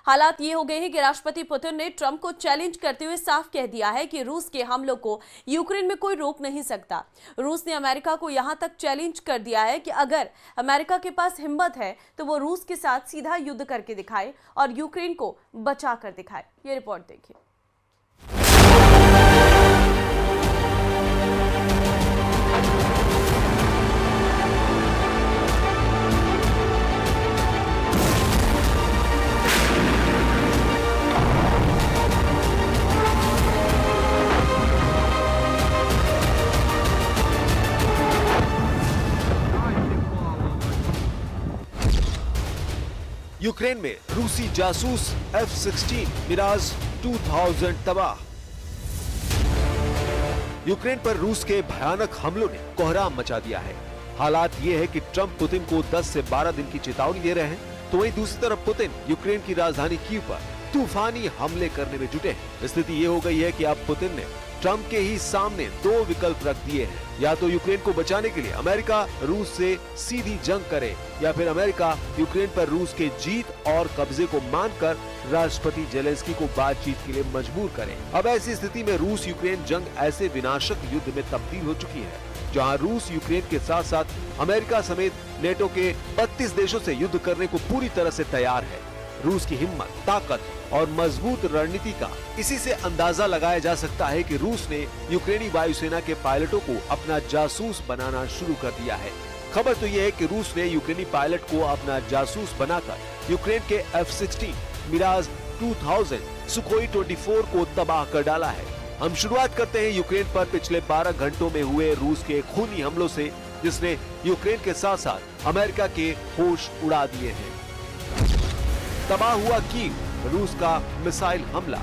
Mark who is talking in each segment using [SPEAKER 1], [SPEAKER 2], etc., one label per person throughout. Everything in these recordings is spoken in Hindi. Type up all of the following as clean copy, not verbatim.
[SPEAKER 1] हालात ये हो गए हैं कि राष्ट्रपति पुतिन ने ट्रंप को चैलेंज करते हुए साफ कह दिया है कि रूस के हमलों को यूक्रेन में कोई रोक नहीं सकता। रूस ने अमेरिका को यहां तक चैलेंज कर दिया है कि अगर अमेरिका के पास हिम्मत है तो वो रूस के साथ सीधा युद्ध करके दिखाए और यूक्रेन को बचा कर दिखाए। ये रिपोर्ट देखिए।
[SPEAKER 2] यूक्रेन में रूसी जासूस F-16 मिराज 2000 तबाह। यूक्रेन पर रूस के भयानक हमलों ने कोहराम मचा दिया है। हालात ये है कि ट्रंप पुतिन को 10 से 12 दिन की चेतावनी दे रहे हैं, तो वहीं दूसरी तरफ पुतिन यूक्रेन की राजधानी कीव पर तूफानी हमले करने में जुटे हैं। स्थिति ये हो गई है कि अब पुतिन ने ट्रंप के ही सामने दो विकल्प रख दिए हैं, या तो यूक्रेन को बचाने के लिए अमेरिका रूस से सीधी जंग करे, या फिर अमेरिका यूक्रेन पर रूस के जीत और कब्जे को मानकर राष्ट्रपति जेलेंस्की को बातचीत के लिए मजबूर करे। अब ऐसी स्थिति में रूस यूक्रेन जंग ऐसे विनाशक युद्ध में तब्दील हो चुकी है जहां रूस यूक्रेन के साथ साथ अमेरिका समेत नेटो के 32 देशों से युद्ध करने को पूरी तरह से तैयार है। रूस की हिम्मत, ताकत और मजबूत रणनीति का इसी से अंदाजा लगाया जा सकता है कि रूस ने यूक्रेनी वायुसेना के पायलटों को अपना जासूस बनाना शुरू कर दिया है। खबर तो यह है कि रूस ने यूक्रेनी पायलट को अपना जासूस बनाकर यूक्रेन के F-16 मिराज 2000 सुखोई 24 को तबाह कर डाला है। हम शुरुआत करते हैं यूक्रेन पर पिछले 12 घंटों में हुए रूस के खूनी हमलों से, जिसने यूक्रेन के साथ साथ अमेरिका के होश उड़ा दिए हैं। तबाह हुआ कीव, रूस का मिसाइल हमला।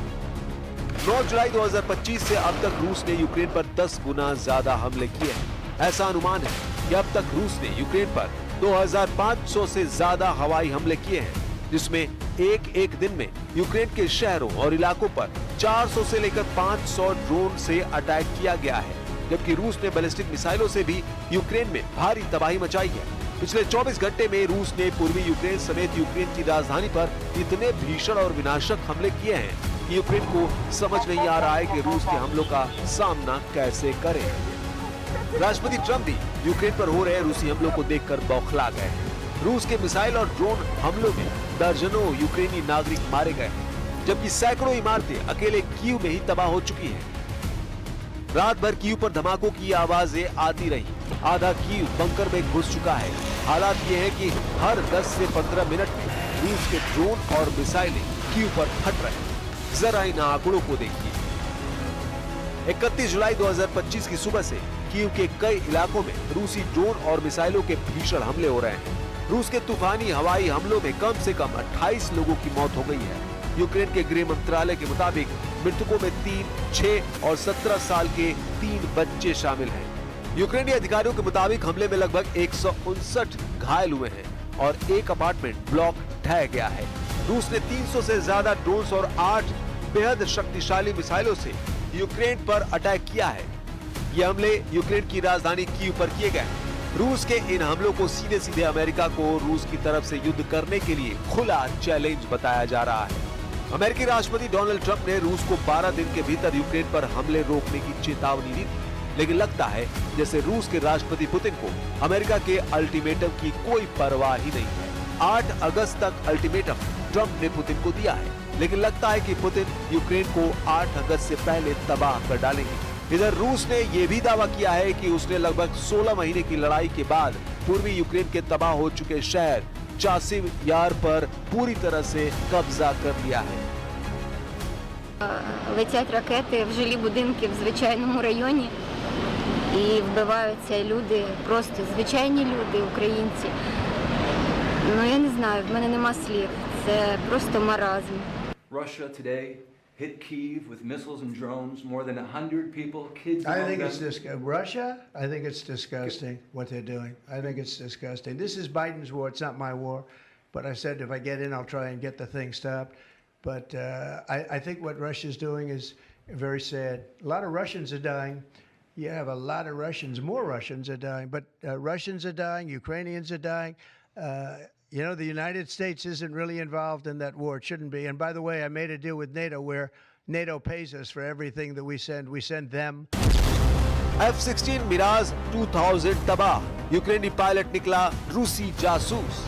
[SPEAKER 2] 9 जुलाई 2025 से अब तक रूस ने यूक्रेन पर 10 गुना ज्यादा हमले किए हैं। ऐसा अनुमान है कि अब तक रूस ने यूक्रेन पर 2500 से ज्यादा हवाई हमले किए हैं, जिसमें एक दिन में यूक्रेन के शहरों और इलाकों पर 400 से लेकर 500 ड्रोन से अटैक किया गया है, जबकि रूस ने बैलिस्टिक मिसाइलों से भी यूक्रेन में भारी तबाही मचाई है। पिछले 24 घंटे में रूस ने पूर्वी यूक्रेन समेत यूक्रेन की राजधानी पर इतने भीषण और विनाशक हमले किए हैं कि यूक्रेन को समझ नहीं आ रहा है कि रूस के हमलों का सामना कैसे करे। राष्ट्रपति ट्रंप भी यूक्रेन पर हो रहे रूसी हमलों को देखकर बौखला गए हैं। रूस के मिसाइल और ड्रोन हमलों में दर्जनों यूक्रेनी नागरिक मारे गए हैं, जबकि सैकड़ों इमारतें अकेले कीव में ही तबाह हो चुकी हैं। रात भर कीव पर धमाकों की आवाजें आती रही। आधा कीव बंकर में घुस चुका है। हालात ये है कि हर 10 से 15 मिनट में रूस के ड्रोन और मिसाइलें कीव पर फट रहे हैं। जरा इन आंकड़ों को देखिए। 31 जुलाई 2025 की सुबह से कीव के कई इलाकों में रूसी ड्रोन और मिसाइलों के भीषण हमले हो रहे हैं। रूस के तूफानी हवाई हमलों में कम से कम 28 लोगों की मौत हो गई है। यूक्रेन के गृह मंत्रालय के मुताबिक मृतकों में 3, 6 और 17 साल के 3 बच्चे शामिल हैं। यूक्रेनी अधिकारियों के मुताबिक हमले में लगभग 159 घायल हुए हैं और एक अपार्टमेंट ब्लॉक ढह गया है। रूस ने 300 से ज्यादा ड्रोन और 8 बेहद शक्तिशाली मिसाइलों से यूक्रेन पर अटैक किया है। ये हमले यूक्रेन की राजधानी कीव पर किए गए हैं। रूस के इन हमलों को सीधे सीधे अमेरिका को रूस की तरफ से युद्ध करने के लिए खुला चैलेंज बताया जा रहा है। अमेरिकी राष्ट्रपति डोनाल्ड ट्रंप ने रूस को 12 दिन के भीतर यूक्रेन पर हमले रोकने की चेतावनी दी थी, लेकिन लगता है जैसे रूस के राष्ट्रपति पुतिन को अमेरिका के अल्टीमेटम की कोई परवाह ही नहीं है। 8 अगस्त तक अल्टीमेटम ट्रंप ने पुतिन को दिया है, लेकिन लगता है कि पुतिन यूक्रेन को 8 अगस्त से पहले तबाह कर डालेंगे। इधर रूस ने यह भी दावा किया है कि उसने लगभग 16 महीने की लड़ाई के बाद पूर्वी यूक्रेन के तबाह हो चुके शहर चासिव यार पर पूरी तरह से कब्जा कर लिया है।
[SPEAKER 3] Летять ракети в жилі будинки в звичайному районі і вбиваються люди, просто звичайні люди, українці. Ну я не знаю, в мене нема слів. Це просто маразм.
[SPEAKER 4] Russia today hit Kyiv with missiles and drones, more than 100 people, kids.
[SPEAKER 5] I think it's Russia. I think it's disgusting what they're doing. I think it's disgusting. This is Biden's war. It's not my war. But I said if I get in, I'll try and get the thing stopped. But I think what Russia's doing is very sad. A lot of Russians are dying. You have a lot of Russians. More Russians are dying. But Russians are dying. Ukrainians are dying. You know, the United States isn't really involved in that war. It shouldn't be. And by the way, I made a deal with NATO where NATO pays us for everything that we send. We send them.
[SPEAKER 2] F-16 Miraj 2000 तबाह, यूक्रेनी पायलट निकला रूसी जासूस।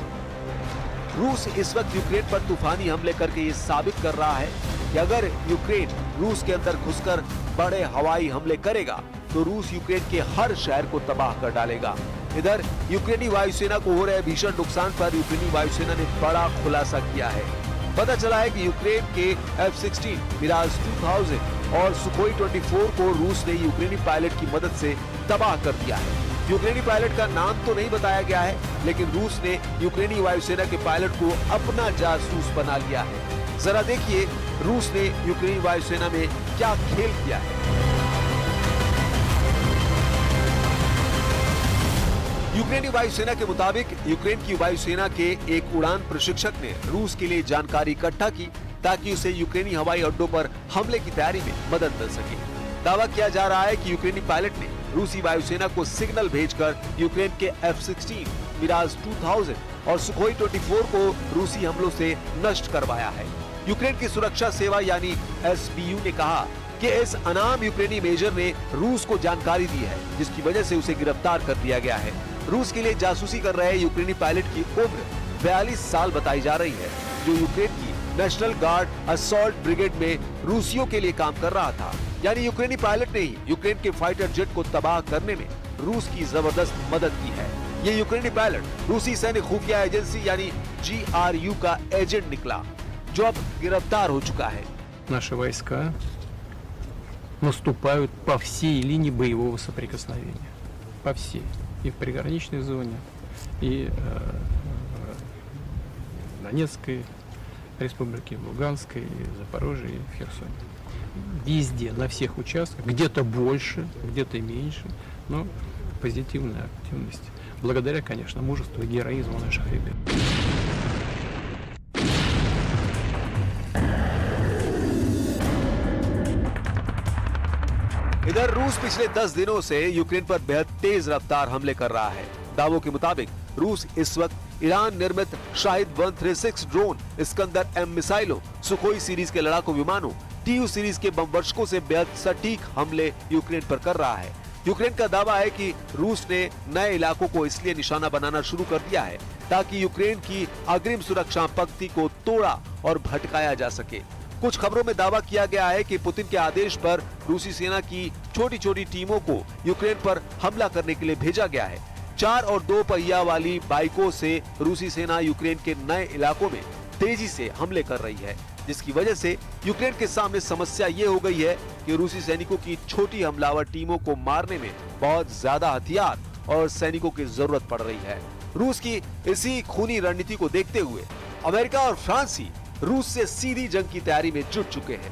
[SPEAKER 2] रूस इस वक्त यूक्रेन पर तूफानी हमले करके ये साबित कर रहा है कि अगर यूक्रेन रूस के अंदर घुसकर बड़े हवाई हमले करेगा तो रूस यूक्रेन के हर शहर को तबाह कर डालेगा। इधर यूक्रेनी वायुसेना को हो रहे भीषण नुकसान पर यूक्रेनी वायुसेना ने बड़ा खुलासा किया है। पता चला है कि यूक्रेन के F-16 मिराज 2000 और सुखोई 24 को रूस ने यूक्रेनी पायलट की मदद से तबाह कर दिया है। यूक्रेनी पायलट का नाम तो नहीं बताया गया है, लेकिन रूस ने यूक्रेनी वायुसेना के पायलट को अपना जासूस बना लिया है। जरा देखिए रूस ने यूक्रेनी वायुसेना में क्या खेल किया है। यूक्रेनी वायुसेना के मुताबिक यूक्रेन की वायुसेना के एक उड़ान प्रशिक्षक ने रूस के लिए जानकारी इकट्ठा की ताकि उसे यूक्रेनी हवाई अड्डों पर हमले की तैयारी में मदद मिल सके। दावा किया जा रहा है कि यूक्रेनी पायलट ने रूसी वायुसेना को सिग्नल भेजकर यूक्रेन के F-16 मिराज 2000 और सुखोई 24 को रूसी हमलों से नष्ट करवाया है। यूक्रेन की सुरक्षा सेवा यानी SBU ने कहा कि इस अनाम यूक्रेनी मेजर ने रूस को जानकारी दी है, जिसकी वजह से उसे गिरफ्तार कर लिया गया है। रूस के लिए जासूसी कर रहे यूक्रेनी पायलट की उम्र 42 साल बताई जा रही है, जो यूक्रेन की नेशनल गार्ड असॉल्ट ब्रिगेड में रूसियों के लिए काम कर रहा था। यानी यूक्रेनी पायलट ने ही यूक्रेन के फाइटर जेट को तबाह करने में रूस की जबरदस्त मदद की है। ये यूक्रेनी पायलट रूसी सैन्य खुफिया एजेंसी यानी GRU का एजेंट निकला, जो अब गिरफ्तार हो चुका है।
[SPEAKER 6] Наши войска наступают по всей линии боевого соприкосновения. По всей. И в приграничной зоне, и в Донецкой республике, в Луганской, и в Запорожье, и в Херсоне. Везде, на всех участках, где-то больше, где-то меньше, но позитивная активность. Благодаря, конечно, мужеству и героизму наших ребят.
[SPEAKER 2] इधर रूस पिछले 10 दिनों से यूक्रेन पर बेहद तेज रफ्तार हमले कर रहा है। दावों के मुताबिक रूस इस वक्त ईरान निर्मित शाहिद 136 ड्रोन, इस्कंदर M मिसाइलों, सुखोई सीरीज के लड़ाकू विमानों, TU सीरीज के बम वर्षकों से बेहद सटीक हमले यूक्रेन पर कर रहा है। यूक्रेन का दावा है कि रूस ने नए इलाकों को इसलिए निशाना बनाना शुरू कर दिया है ताकि यूक्रेन की अग्रिम सुरक्षा पंक्ति को तोड़ा और भटकाया जा सके। कुछ खबरों में दावा किया गया है कि पुतिन के आदेश पर रूसी सेना की छोटी छोटी टीमों को यूक्रेन पर हमला करने के लिए भेजा गया है। 4 और 2 पहिया वाली बाइकों से रूसी सेना यूक्रेन के नए इलाकों में तेजी से हमले कर रही है, जिसकी वजह से यूक्रेन के सामने समस्या ये हो गई है कि रूसी सैनिकों की छोटी हमलावर टीमों को मारने में बहुत ज्यादा हथियार और सैनिकों की जरूरत पड़ रही है। रूस की इसी खूनी रणनीति को देखते हुए अमेरिका और फ्रांस ही रूस से सीधी जंग की तैयारी में जुट चुके हैं।